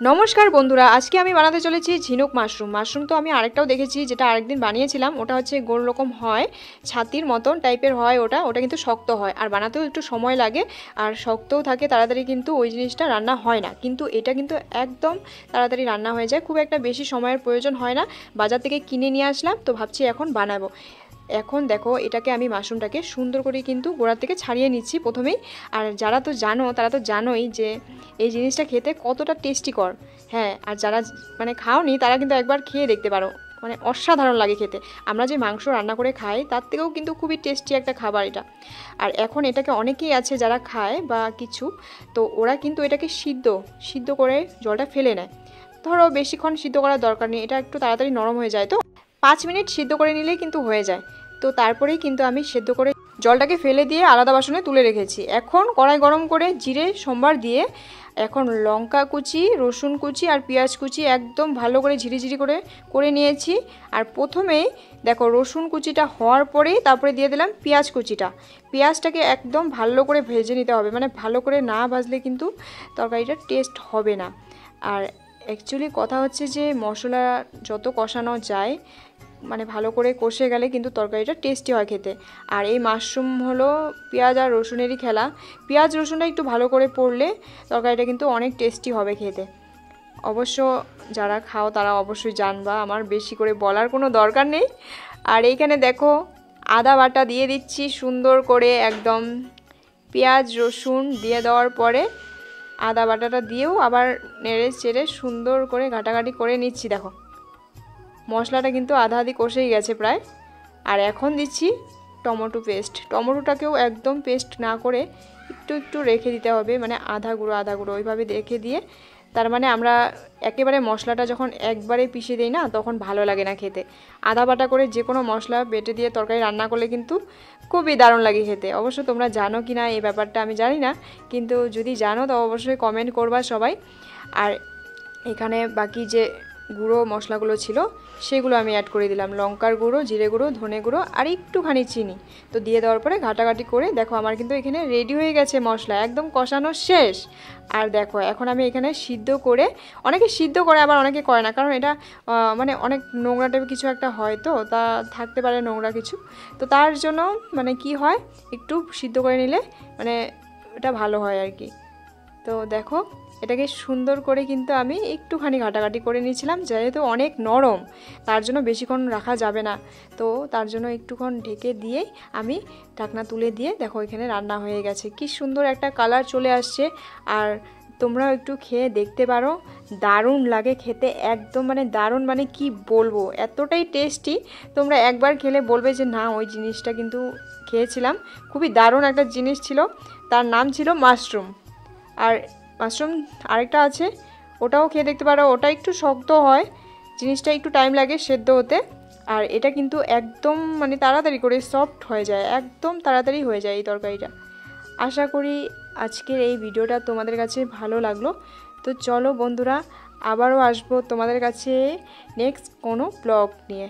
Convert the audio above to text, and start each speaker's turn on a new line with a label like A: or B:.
A: নমস্কার বন্ধুরা, আজকে আমি বানাতে চলেছি ঝিনুক মাশরুম। তো আমি আরেকটাও দেখেছি, যেটা আরেকদিন বানিয়েছিলাম। ওটা হচ্ছে গোল রকম হয়, ছাতির মতন টাইপের হয়। ওটা কিন্তু শক্ত হয়, আর বানাতেও একটু সময় লাগে, আর শক্তও থাকে, তাড়াতাড়ি কিন্তু ওই জিনিসটা রান্না হয় না। কিন্তু এটা কিন্তু একদম তাড়াতাড়ি রান্না হয়ে যায়, খুব একটা বেশি সময়ের প্রয়োজন হয় না। বাজার থেকে কিনে নিয়ে আসলাম, তো ভাবছি এখন বানাবো। এখন দেখো, এটাকে আমি মাশরুমটাকে সুন্দর করে কিন্তু গোড়ার থেকে ছাড়িয়ে নিচ্ছি প্রথমেই। আর যারা তো জানো, তারা তো জানোই যে এই জিনিসটা খেতে কতটা টেস্টিকর। হ্যাঁ, আর যারা মানে খাওনি, তারা কিন্তু একবার খেয়ে দেখতে পারো, মানে অসাধারণ লাগে খেতে। আমরা যে মাংস রান্না করে খাই, তার থেকেও কিন্তু খুবই টেস্টি একটা খাবার এটা। আর এখন এটাকে অনেকেই আছে যারা খায় বা কিছু, তো ওরা কিন্তু এটাকে সিদ্ধ করে জলটা ফেলে নেয়। ধরো বেশিক্ষণ সিদ্ধ করার দরকার নেই, এটা একটু তাড়াতাড়ি নরম হয়ে যায়, তো 5 মিনিট সিদ্ধ করে নিলেই কিন্তু হয়ে যায়। তো তারপরেই কিন্তু আমি সেদ্ধ করে জলটাকে ফেলে দিয়ে আলাদা বাসনে তুলে রেখেছি। এখন কড়াই গরম করে জিরে সম্বার দিয়ে এখন লঙ্কা কুচি, রসুন কুচি আর পেঁয়াজ কুচি একদম ভালো করে ঝিরিঝিরি করে নিয়েছি। আর প্রথমেই দেখো, রসুন কুচিটা হওয়ার পরেই তারপরে দিয়ে দিলাম পেঁয়াজ কুচিটা। পেঁয়াজটাকে একদম ভালো করে ভেজে নিতে হবে, মানে ভালো করে না ভাজলে কিন্তু তরকারিটা টেস্ট হবে না। আর অ্যাকচুয়ালি কথা হচ্ছে যে মশলা যত কষানো যায়, মানে ভালো করে কষে গেলে কিন্তু তরকারিটা টেস্টি হয় খেতে। আর এই মাশরুম হলো পেঁয়াজ আর রসুনেরই খেলা। পেঁয়াজ রসুনটা একটু ভালো করে পড়লে তরকারিটা কিন্তু অনেক টেস্টি হবে খেতে। অবশ্য যারা খাও তারা অবশ্যই জানবা, আমার বেশি করে বলার কোনো দরকার নেই। আর এইখানে দেখো, আদা বাটা দিয়ে দিচ্ছি সুন্দর করে। একদম পেঁয়াজ রসুন দিয়ে দেওয়ার পরে আদা বাটাটা দিয়েও আবার নেড়ে চেড়ে সুন্দর করে ঘাটাঘাটি করে নিচ্ছি। দেখো, মশলাটা কিন্তু আধা আধি কষেই গেছে প্রায়। আর এখন দিচ্ছি টমেটো পেস্ট। টমেটোটাকেও একদম পেস্ট না করে একটু রেখে দিতে হবে, মানে আধা গুঁড়ো ওইভাবে রেখে দিয়ে, তার মানে আমরা একেবারে মশলাটা যখন একবারে পিষে দিই না, তখন ভালো লাগে না খেতে। আধা বাটা করে যে কোনো মশলা বেটে দিয়ে তরকারি রান্না করলে কিন্তু খুবই দারুণ লাগে খেতে। অবশ্য তোমরা জানো কি না এই ব্যাপারটা আমি জানি না, কিন্তু যদি জানো তো অবশ্যই কমেন্ট করবা সবাই। আর এখানে বাকি যে গুঁড়ো মশলাগুলো ছিল সেগুলো আমি অ্যাড করে দিলাম, লঙ্কার গুঁড়ো, জিরে গুঁড়ো, ধনে গুঁড়ো আর একটুখানি চিনি। তো দিয়ে দেওয়ার পরে ঘাটাঘাটি করে দেখো, আমার কিন্তু এখানে রেডি হয়ে গেছে মশলা, একদম কষানো শেষ। আর দেখো, এখন আমি এখানে সিদ্ধ করে, অনেকে সিদ্ধ করে আবার অনেকে করে না, কারণ এটা মানে অনেক নোংরা টাইপের কিছু একটা হয়, তো তা থাকতে পারে নোংরা কিছু। তো তার জন্য মানে কি হয়, একটু সিদ্ধ করে নিলে মানে এটা ভালো হয় আর কি। তো দেখো, এটাকে সুন্দর করে কিন্তু আমি একটুখানি ঘাটাঘাটি করে নিয়েছিলাম, যেহেতু অনেক নরম, তার জন্য বেশিক্ষণ রাখা যাবে না। তো তার জন্য একটুক্ষণ ঢেকে দিয়েই আমি ঢাকনা তুলে দিয়ে দেখো, এখানে রান্না হয়ে গেছে। কি সুন্দর একটা কালার চলে আসছে। আর তোমরাও একটু খেয়ে দেখতে পারো, দারুণ লাগে খেতে, একদম মানে দারুণ, মানে কি বলবো, এতটাই টেস্টি। তোমরা একবার খেলে বলবে যে না, ওই জিনিসটা কিন্তু খেয়েছিলাম, খুবই দারুণ একটা জিনিস ছিল। তার নাম ছিল মাশরুম। আর মাশরুম আরেকটা আছে, ওটাও খেয়ে দেখতে পারো। ওটা একটু শক্ত হয়, জিনিসটা একটু টাইম লাগে সেদ্ধ হতে। আর এটা কিন্তু একদম মানে তাড়াতাড়ি করে সফট হয়ে যায়, একদম তাড়াতাড়ি হয়ে যায় এই তরকারিটা। আশা করি আজকের এই ভিডিওটা তোমাদের কাছে ভালো লাগলো। তো চলো বন্ধুরা, আবারও আসবো তোমাদের কাছে নেক্সট কোনো ব্লগ নিয়ে।